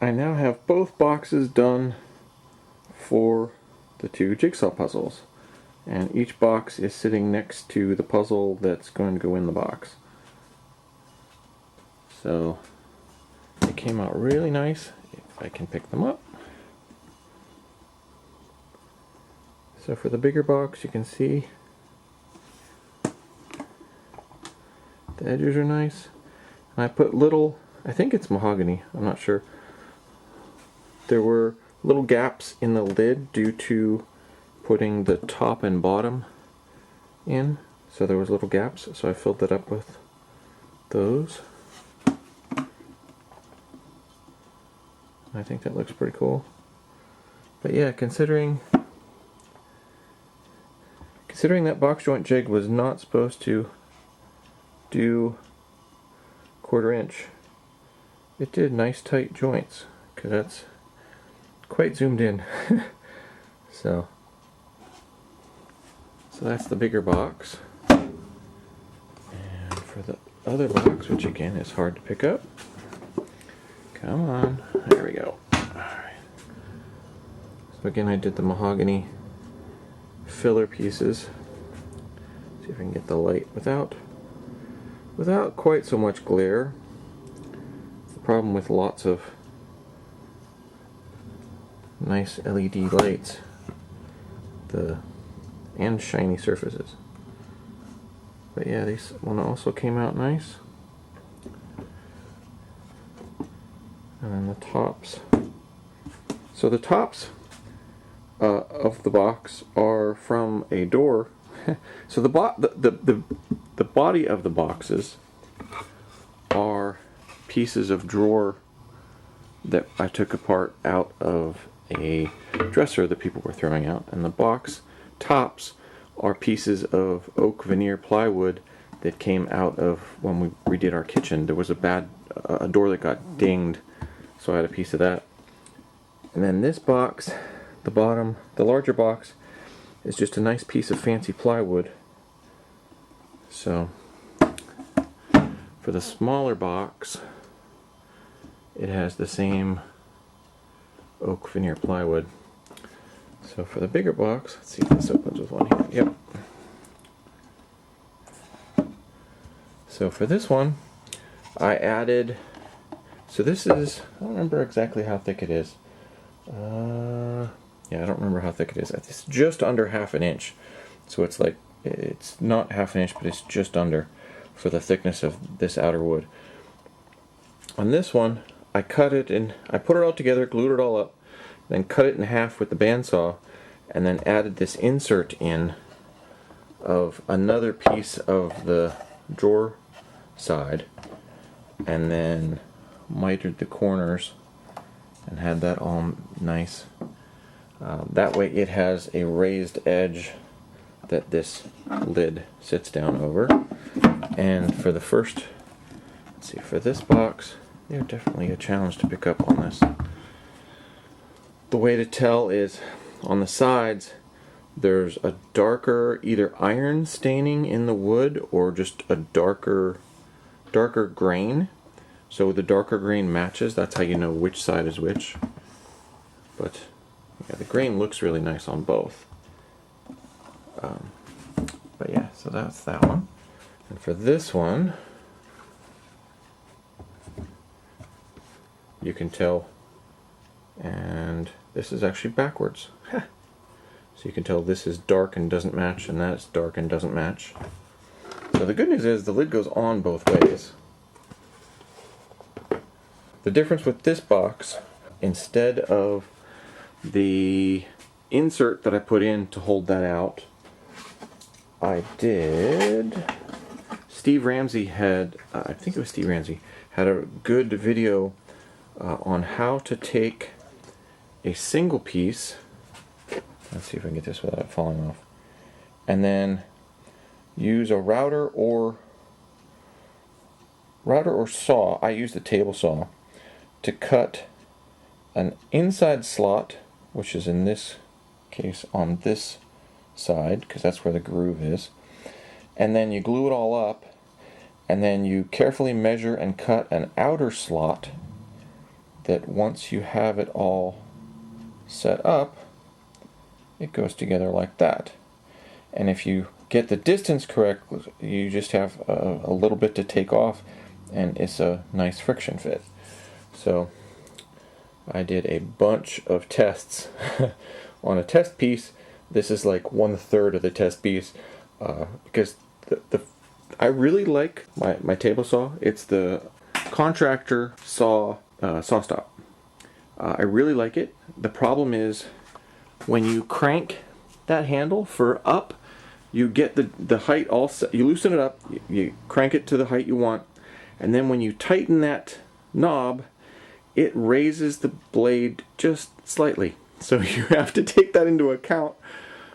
I now have both boxes done for the 2 jigsaw puzzles, and each box is sitting next to the puzzle that's going to go in the box. So they came out really nice if I can pick them up. So for the bigger box, you can see the edges are nice. And I put little, I think it's mahogany, I'm not sure. There were little gaps in the lid due to putting the top and bottom in. So there was little gaps, so I filled that up with those. I think that looks pretty cool. But yeah, considering that box joint jig was not supposed to do 1/4 inch, it did nice tight joints, because that's quite zoomed in. so that's the bigger box. And for the other box, which again is hard to pick up, come on, there we go. Alright. So again, I did the mahogany filler pieces. See if I can get the light without quite so much glare. It's the problem with lots of nice LED lights and shiny surfaces. But yeah, this one also came out nice. And then the tops. So the tops of the box are from a door. So the body of the boxes are pieces of drawer that I took apart out of a dresser that people were throwing out, and the box tops are pieces of oak veneer plywood that came out of when we redid our kitchen. There was a door that got dinged, so I had a piece of that. And then this box, the bottom, the larger box, is just a nice piece of fancy plywood. So for the smaller box, it has the same oak veneer plywood. So for the bigger box, let's see if this opens with one here. Yep. So for this one, I added, so this is, I don't remember exactly how thick it is. Yeah, I don't remember how thick it is. It's just under 1/2 inch. So it's like, it's not 1/2 inch, but it's just under for the thickness of this outer wood. On this one, I cut it and I put it all together, glued it all up, then cut it in half with the bandsaw, and then added this insert in of another piece of the drawer side, and then mitered the corners and had that all nice. That way it has a raised edge that this lid sits down over. And for the first, let's see, for this box, they're definitely a challenge to pick up on this. The way to tell is on the sides there's a darker either iron staining in the wood or just a darker grain. So the darker grain matches, that's how you know which side is which. But yeah, the grain looks really nice on both. But yeah, so that's that one. And for this one, you can tell, and this is actually backwards. So you can tell this is dark and doesn't match, and that's dark and doesn't match. So the good news is the lid goes on both ways. The difference with this box, instead of the insert that I put in to hold that out, I did, Steve Ramsey had, I think it was Steve Ramsey, had a good video on how to take a single piece, let's see if I can get this without it falling off, and then use a router or saw. I used a table saw to cut an inside slot, which is in this case on this side, because that's where the groove is, and then you glue it all up, and then you carefully measure and cut an outer slot that once you have it all set up, it goes together like that. And if you get the distance correct, you just have a little bit to take off, and it's a nice friction fit. So I did a bunch of tests on a test piece. This is like 1/3 of the test piece, because I really like my table saw. It's the contractor saw stop. I really like it. The problem is when you crank that handle for up, you get the height all set. You loosen it up, you crank it to the height you want, and then when you tighten that knob, it raises the blade just slightly. So you have to take that into account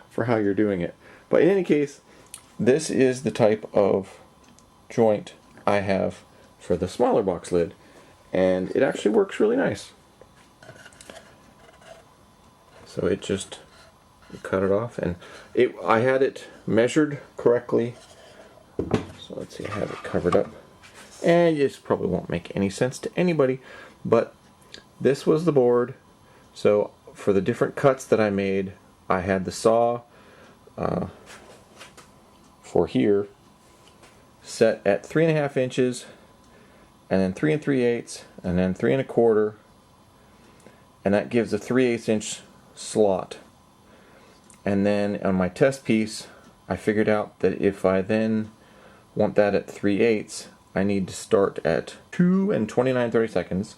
for how you're doing it. But in any case, this is the type of joint I have for the smaller box lid, and it actually works really nice. So it just, you cut it off, and I had it measured correctly. So let's see, I have it covered up, and this probably won't make any sense to anybody, but this was the board. So for the different cuts that I made, I had the saw for here set at 3.5 inches, and then 3 3/8, and then 3 1/4, and that gives a 3/8 inch slot. And then on my test piece, I figured out that if I then want that at 3/8, I need to start at 2 and 29/32.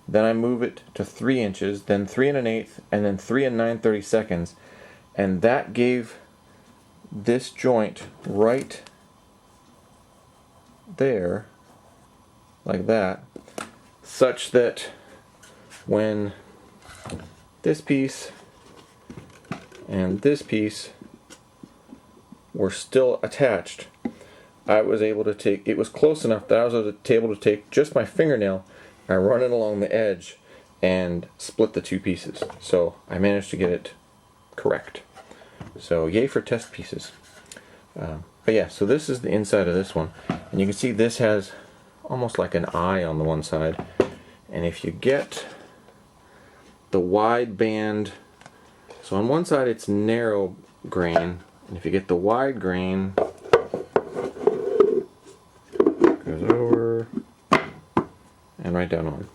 Then I move it to 3 inches, then 3 1/8, and then 3 and 9/32, and that gave this joint right there, like that, such that when this piece and this piece were still attached, I was able to take, it was close enough that I was able to take just my fingernail and run it along the edge and split the two pieces. So I managed to get it correct. So yay for test pieces. But yeah, so this is the inside of this one, and you can see this has almost like an eye on the one side, and if you get the wide band, so on one side it's narrow grain, and if you get the wide grain, it goes over and right down on,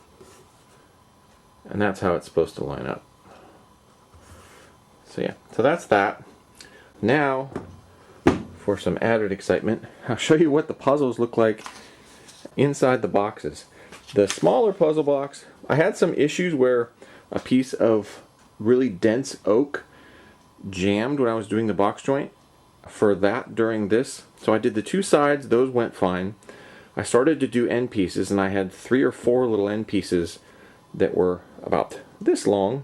and that's how it's supposed to line up. So yeah, so that's that. Now for some added excitement, I'll show you what the puzzles look like inside the boxes. The smaller puzzle box, I had some issues where a piece of really dense oak jammed when I was doing the box joint for that during this. So I did the two sides, those went fine. I started to do end pieces, and I had 3 or 4 little end pieces that were about this long.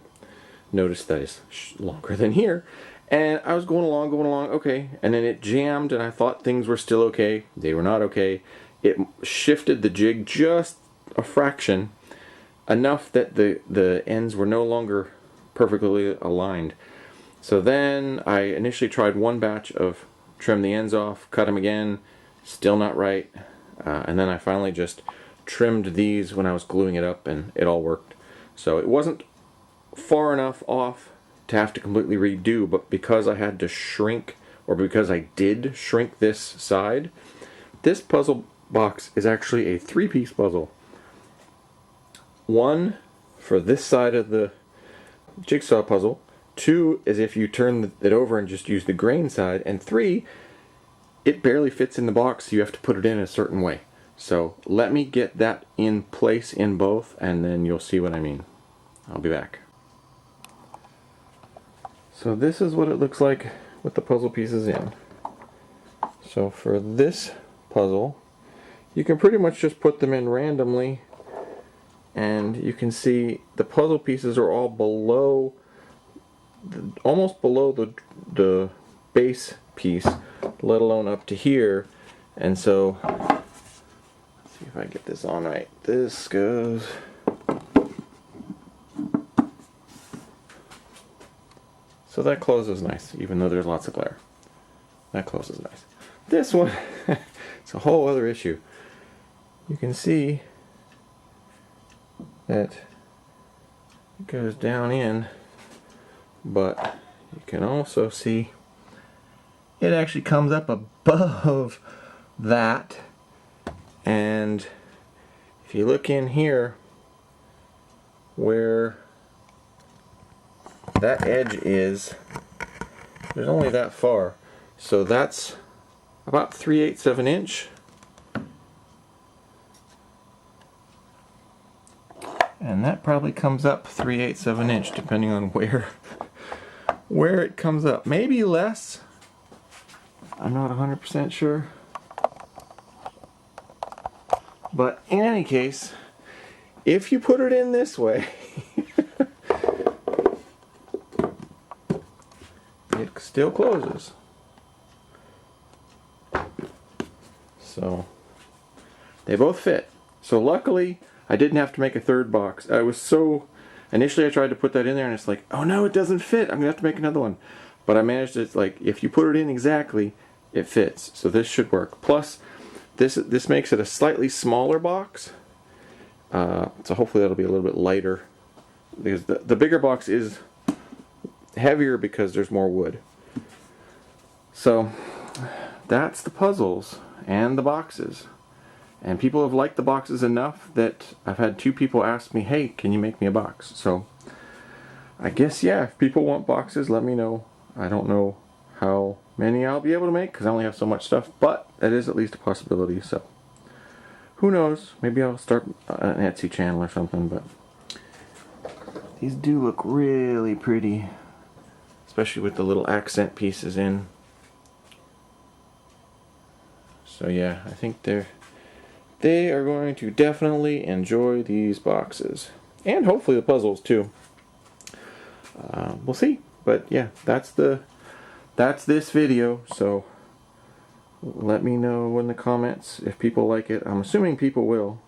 Notice that is longer than here. And I was going along, okay, and then it jammed, and I thought things were still okay. They were not okay. It shifted the jig just a fraction, enough that the ends were no longer perfectly aligned. So then I initially tried one batch of trim the ends off, cut them again, still not right, and then I finally just trimmed these when I was gluing it up, and it all worked. So it wasn't far enough off to have to completely redo, but because I had to shrink, or because I did shrink this side, this puzzle box is actually a 3-piece puzzle. 1 for this side of the jigsaw puzzle, 2 is if you turn it over and just use the grain side, and 3, it barely fits in the box, so you have to put it in a certain way. So let me get that in place in both, and then you'll see what I mean. I'll be back. So this is what it looks like with the puzzle pieces in. So for this puzzle, you can pretty much just put them in randomly, and you can see the puzzle pieces are all below, almost below the base piece, let alone up to here. And so, let's see if I get this on right. This goes. So that closes nice, even though there's lots of glare. That closes nice. This one, it's a whole other issue. You can see that it goes down in, but you can also see it actually comes up above that, and if you look in here where that edge is, there's only that far, so that's about 3/8 of an inch, and that probably comes up 3/8 of an inch depending on where it comes up. Maybe less, I'm not 100% sure, but in any case, if you put it in this way it still closes. So they both fit. So luckily I didn't have to make a third box. Initially I tried to put that in there and it's like, oh no, it doesn't fit, I'm gonna have to make another one. But I managed to, like, if you put it in exactly, it fits. So this should work. Plus this makes it a slightly smaller box. So hopefully that'll be a little bit lighter, because the bigger box is heavier because there's more wood. So that's the puzzles and the boxes. And people have liked the boxes enough that I've had 2 people ask me, hey, can you make me a box? So I guess, yeah, if people want boxes, let me know. I don't know how many I'll be able to make because I only have so much stuff, but that is at least a possibility. So who knows? Maybe I'll start an Etsy channel or something. But these do look really pretty, especially with the little accent pieces in. So yeah, I think they are going to definitely enjoy these boxes, and hopefully the puzzles too. We'll see. But yeah, that's this video. So let me know in the comments if people like it. I'm assuming people will.